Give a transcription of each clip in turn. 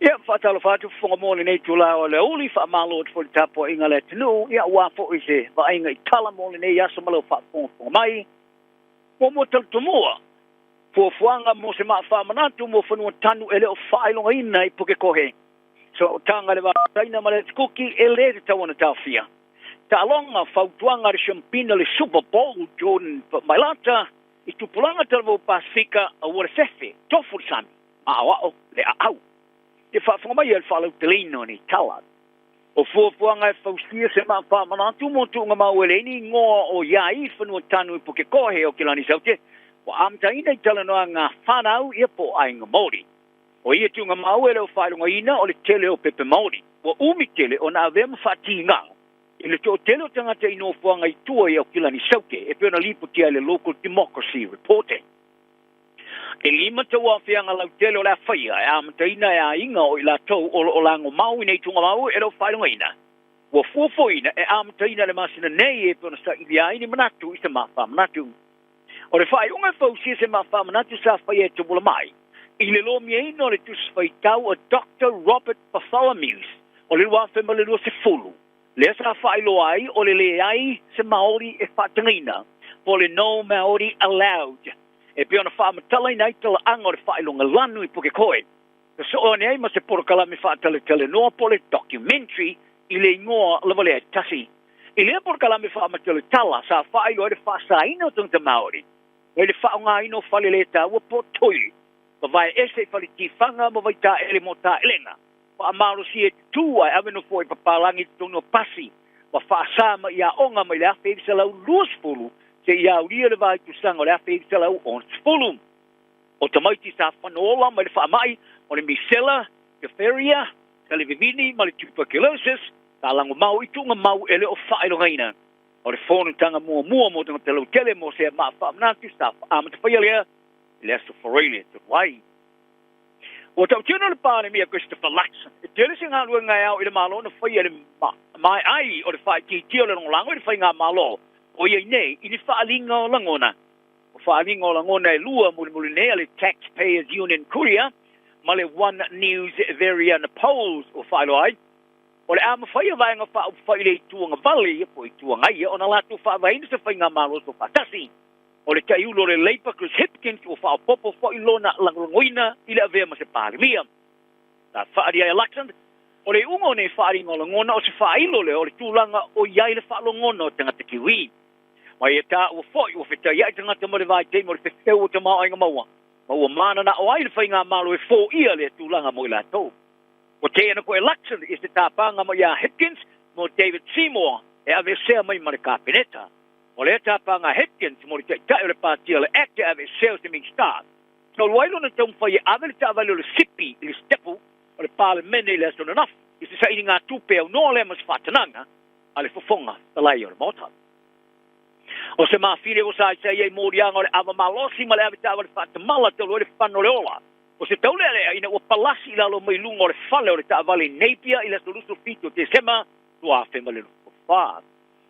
Ia whaatalo whaatu whonga mōle nei tula o le uli wha malo te whori tapo inga le tinu, ia wafo i se wa inga I tala mōle nei aso malo wha whonga mai. Mo tal tumua, fuanga mo se maa wha manatu mo whanua tanu ele o whailonga ina I puke kohe. So tanga le wa taina ma le tikuki ele te tawana tawhia. Ta alonga whautuanga le champina le Super Bowl Jordan Mailata, I tupulanga talvo Pasifika a wore fefe, tofu sami, a awao le a au. Te whaafanga mai al whalau te leino ni tala. O fuafuanga e whaustia se maa wha manatu mo tuunga maueleni ngoa o iai whanua tanu I puke kohe o kilani saute. Wa amtaina I talanoa ngā whanau ia po ainga Māori. O ia tuunga mauele o whailunga ina o le tele o pepe Māori. Wa umi tele o na avema whati ngā. I le to tele o tangata ino fuanga I tua ia o kilani saute. E peona lipo tia le Local Democracy Reporting. E lima tau a whianga lau tele o la whaia, e amataina e a inga o I la tau o lango mau I nei tunga mau e rau whailunga ina. Wa fuafoina e amataina le masina nei e pona sa ilia ini manatu I se mawha manatu. O le whaiunga fausia se mawha manatu sa whaia e tubula mai. I le lo mia ino le tus whaitau o Dr. Robert Bartholomew, o le wawhema le lua se fulu. Le sa whailo ai o le ai se Māori e whatangina, po le no Māori allowed. E pe ona whaamatala I tala anga o le whailonga lanu I puke koe. So o nei ma se porokala me whaatale tele noa po le documentary I le ingoa lawale tasi. I le porokala me whaamatale tala sa whailo e le whaasa ino tungta Māori. E le whaonga ino whale le ta ua po toi. Ma vai ese whale tifanga ma vai ta ele mo ta elena. Wa amaro si e tua e aveno fo I papalangi tono pasi. Wa whaasa ma ia onga ma I le afe I salau luas fulu. Se ia uria le vai tu sanga o le afe I salau on spulum. O tamaiti sa whanola ma le whaamai o le misela, diphtheria, televivini, ma le tuberculosis, ta lango mau I tunga mau ele o whailonga ina. O le whonu tanga mua mo tanga te lau tele mo se maa whaamanatu sa whaamata whaialea, le aso whareile te wai. O tau tino le pāne mia Christopher Luxon, e tele se ngā lua ngai au I le malo na whaiale mai ai o le whai ki tio le nongolango I le whai ngā malo. O ia nei, I ni whaalinga o langona. O whaalinga o langona e lua muli nei le Taxpayers Union Kuria, ma le One News Varian Polls o whailo ai. O le ama whaia vaenga whaile I tuanga vali, po I tuanga ia, o na latu whaavaina sa whainga malos o whatasi. O le taiulo le Labour Chris Hipkins o whaapopo whailona langoina I le avea ma se pārimia. Ta whaaria election, o le ungo ne whaaringa o langona o se whailo le o le tūlanga o iai le whaalongona o tangata kiwi. Mai e tā ua whoi ua whetā iai tangata mo le vai te mo le wheteu o te mao inga maua. Maua mana na o ai le whainga malo e fō ia le tūlanga mo I la tau. O te ena ko election is te tāpanga mo ia Hipkins mo David Seymour e ave sea mai ma le kāpeneta. O le tāpanga Hipkins mo le tai o le pātia le acte ave sea o te ming star. So wailo na tau mwhai e ave le tāvali o le sipi I le stepu o le pāle mene I le asona naf. I se sa ini ngā tūpe au noa le mas whatananga a le fofonga talai o le mota. O se mafile o sa ia morianga o le ava malosi ma le ave tāwa le whatamala te loe le whano le ola. O se taulele ina ua palasi la lo mai lunga o le whale o le tāwale Napier I le solusu fito te sema tua whema le lupo whaa.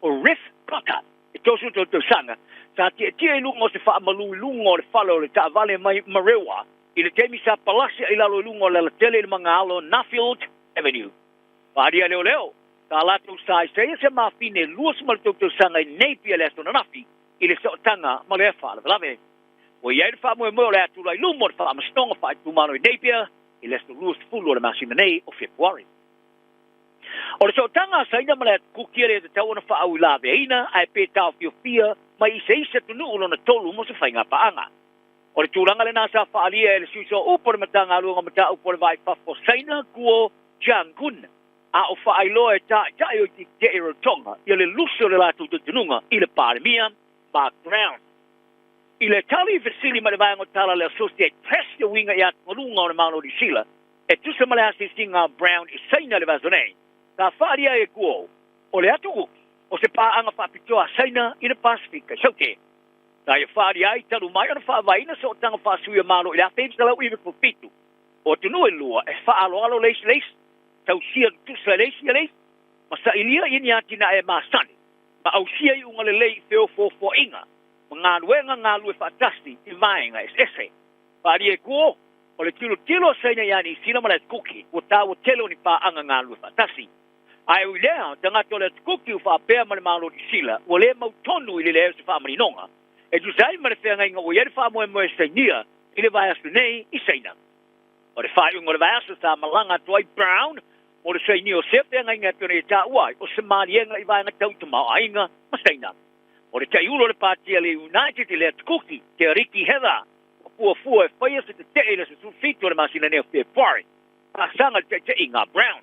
O Riff Kaka, e tosu to sanga, sa tia I lunga o se whaamalu lunga o le whale o le tāwale mai Marewa, I le teimi sa palasi I lalo lunga o le tele I mga alo Nuffield Avenue. Wharia leo leo. Ta latu sai se mafine luas mal to sanga I Napier le asona nafi I le sotanga ma le fa lave. O ia fa mo le atu lai lumor fa ma stonga fa tu mano I Napier I le sto luas fulo le masina nei o February. O le sotanga sai na mala kukiere te tau na fa au lave ina ai pe tau fia mai se tu no na tolu mo se fainga paanga. O le turanga le nasa fa alia le suso o por matanga lu ngata o por vai fa fo saina kuo jangun. A o whaailoa e ta o ti te ero tonga, I le luso le latu te tununga, I le pāremia, background. I le tali vesili ma le vaengo tala le Associate Press te winga I atu malunga o le mano di sila, e tusa ma le asi singa Brown I saina le vazonei, ta whaaria e kuo, o le atu uki, o se pāanga whapitoa saina I le Pasifika, sauke. Ta e whaaria I talu mai o na whaavaina so tanga whaasuia mano I le afeim salau iwe po pitu, o tunu e lua e whaaloalo leisi, tau sia tu salesi ale masa ilia ini atina e masani ma au sia I unga le lei feo fo inga ngā luenga ngā lue fatasti I vaenga es ese pari e kuo o le tilo saina yani sina mala kuki o tawo telo ni pa anga ngalu fatasi ai u lea tanga tole kuki u fa pe ma malo di sila o le mau tonu ile le se fa mari nonga e tu sai ma fe nga o ye fa mo sainia ile vai asu nei I saina o le fa un o le vai asu sa malanga toi brown o le saini o se fe nga pere ta wai o se mari nga I vai nga tau tuma ainga ma saina o le tai ulo le party le United le kuki te Ricky Heather ua e whaia se te ele se sufito le masina neo te pare. A sanga te inga brown.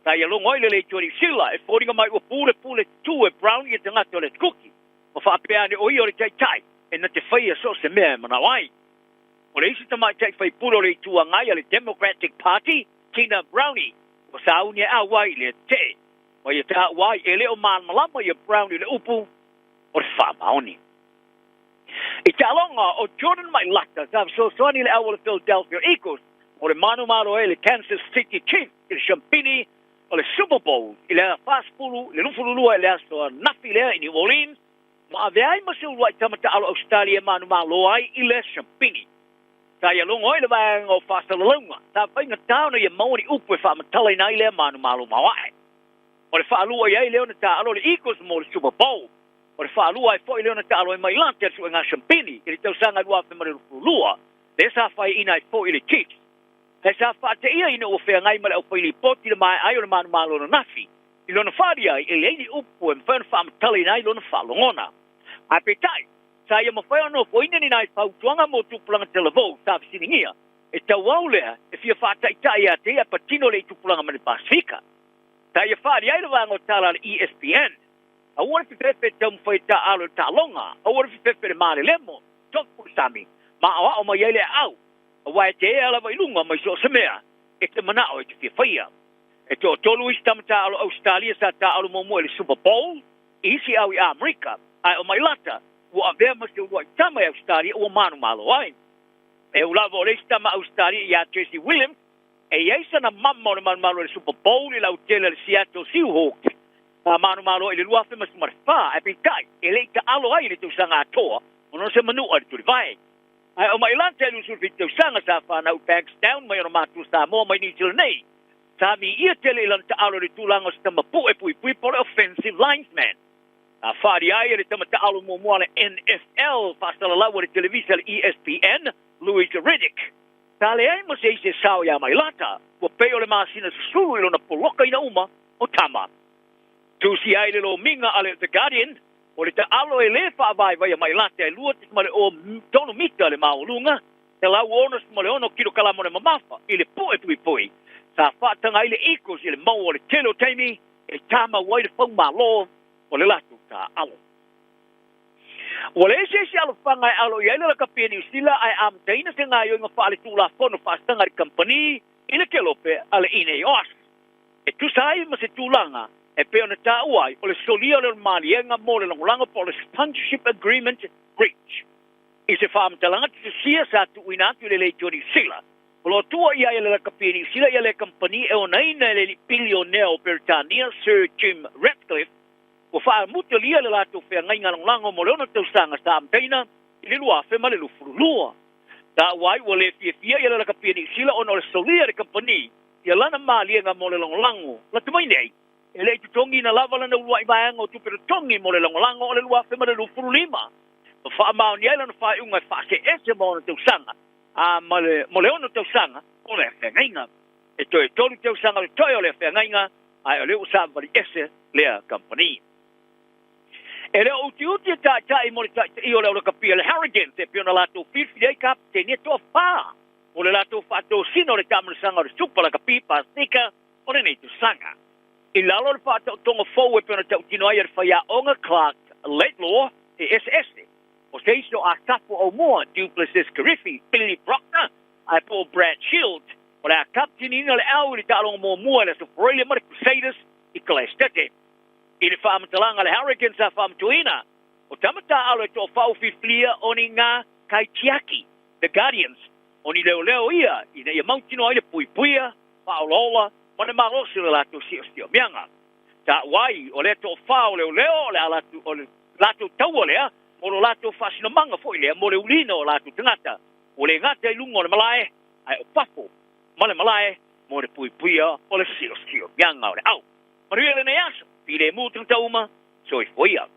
Ta ia longo ile le tori sila e whoringa mai ua pule tu e brown I te ngata o le kuki. O whaapeane o I o le tai. E na te whaia so se mea mana wai. O le isi tamai tai whai puro le tua ngai a le Democratic Party, Tina Brownie. O sa unia a wai le te. O ia ta wai e leo man malama ia Brownie le upu. O le whaamaoni. I te alonga o Jordan mai lata, so soani le awal Philadelphia Eagles, o le manu malo e le Kansas City Chiefs, I le Champini, o le Super Bowl, I le Faspulu, le Lufululua, I le aso Nafi lea I New Orleans, ma ave ai masilua I tamata alo Australia manu malo ai I le Champini. Ta ia longa o le vai o Fasalalunga, ta whainga tauna ia mauni upu e whaamatala ina I le manu malo mawai. O le whaalua I leo na ta alo le Eagles mo le Super Bowl, o le whaalua e fwoi leo na talo e mai lante asu e ngā Champini, I le tau sanga lua whi mare lua, le sa whai ina e fwoi le Chiefs. He sa whaate ia ina o whea ngai male au whaili poti le mai ai o le manu malo na nafi. I lona whaari ai, e leini upu e mwhena whaamatali nai lona whaalongona. A petai, sa ia mawhai ono fwoi nani nai whautuanga mo tupulanga televo, sa wisiningia, e tau au lea, e fia whaatai tai a te a patino le tupulanga mani Pasifika. Ta ia whaari ai le wango tala le ESPN, a ora fi pepe tau mwhai ta alo ta longa, a ora fi pepe le maale lemo, toku sami, ma awa o mai ele au, a wai te ea lawa ilunga mai so semea, e te manao e te fia whaia. E to tolu isi tamata alo Australia sa ta alo momo ele Super Bowl, isi au I Amerika, ai o mai lata, ua avea masi ua tama e Australia ua manu malo ai. E ulava o le isi tama Australia I a Tracy Williams, e iaisa na mamma o le manu malo ele Super Bowl I lau tele le Seattle Seahawks, a manu malo ele lua fe mas marfa e pitai ele ka alo ai le tu sanga atoa ono se manu o tu vai ai o mai lante lu sul fit tu sanga sa fa na banks down mai o matu sa mo mai ni til nei sa mi ia tele lan ta alo le tu langa sta mapu e pui por offensive linesman a fari ai le tama ta alo mo mo le NFL fa sta la wa televisa le ESPN Louis Riddick sa le ai mo se sao ya mai lata o peo le masina su lo na poloka ina uma o tama tusi ai le lo minga ale The Guardian, o le te alo e le whaavai vai mai late ai lua tismale o tono mita le maulunga, te lau ono tismale ono kilo kalamo le mamafa, I le pui. Sa whaatanga I le Eagles I le mau o le telo teimi, e tama wai le whau malo o le latu ta alo. O le ese alo whanga e alo I aile la kapeni usila ai am teina se ngā yoinga whaale tūla whono whaastanga ri company, I le kelope ale ine I os. E tu sai ma se tūlanga, e pe ona ta uai o le solia le malienga mo le longolanga po le sponsorship agreement breach. I se whaamtalanga te sia sa tu inatu le leitori sila. O lo tua ia le kapini sila ia le company e ona ina le billionaire o Britannia Sir Jim Ratcliffe o whaamuta lia le lato whea ngai ngalonglanga mo le ona tausanga sa amteina I le lua whema le lufurulua. Ta uai o le fia ia le kapini sila ona o le solia le company ia lana malienga mo le longlango. La tumai nei. E le tutongi na lava lana ua I vaenga o tupere tongi mo le longolango o le lua whema le lufuru lima. O whaamao ni ailana whae unga whaase ese mo na tausanga. A mo le ono tausanga o le whengainga. E toi tolu tausanga le toi o le whengainga ai o le usawari ese lea company. E le uti tai mo le tai o le ola kapia le Harrigan te piona lato firfi ai kap te ne toa wha. O le lato whato sino le tamarasanga o le supa la kapi pasika o le neitu sanga. I lalo le whātau tonga fau e pēna tau tino ai ar whaia onga Clark Laidlaw e SS. O se iso a kapo o mua Duplessis Carriffy, Billy Brockner, ai po Brad Shields. O le a kaptini ina le au I talonga mua le Soforelia Mara Crusaders I Kalestete. I le whaamatalanga le Hurricanes a whaamatuina. O tamata alo e tō whau whiwhlia o ni ngā Kaitiaki, The Guardians. O ni leo ia, I ne ia mautino ai le puipuia, whaolola, Ona marosi le lato si o mianga. Ta wai o le to fa o le alatu o le lato tau lea o le lato fasino manga foi le mo le ulino o lato tangata. O le ngata I lungo le malae ai o papo. Male malae, mo le pui puia o le sio mianga o le au. Mariele ne aso, pile mutu tauma, soi foia.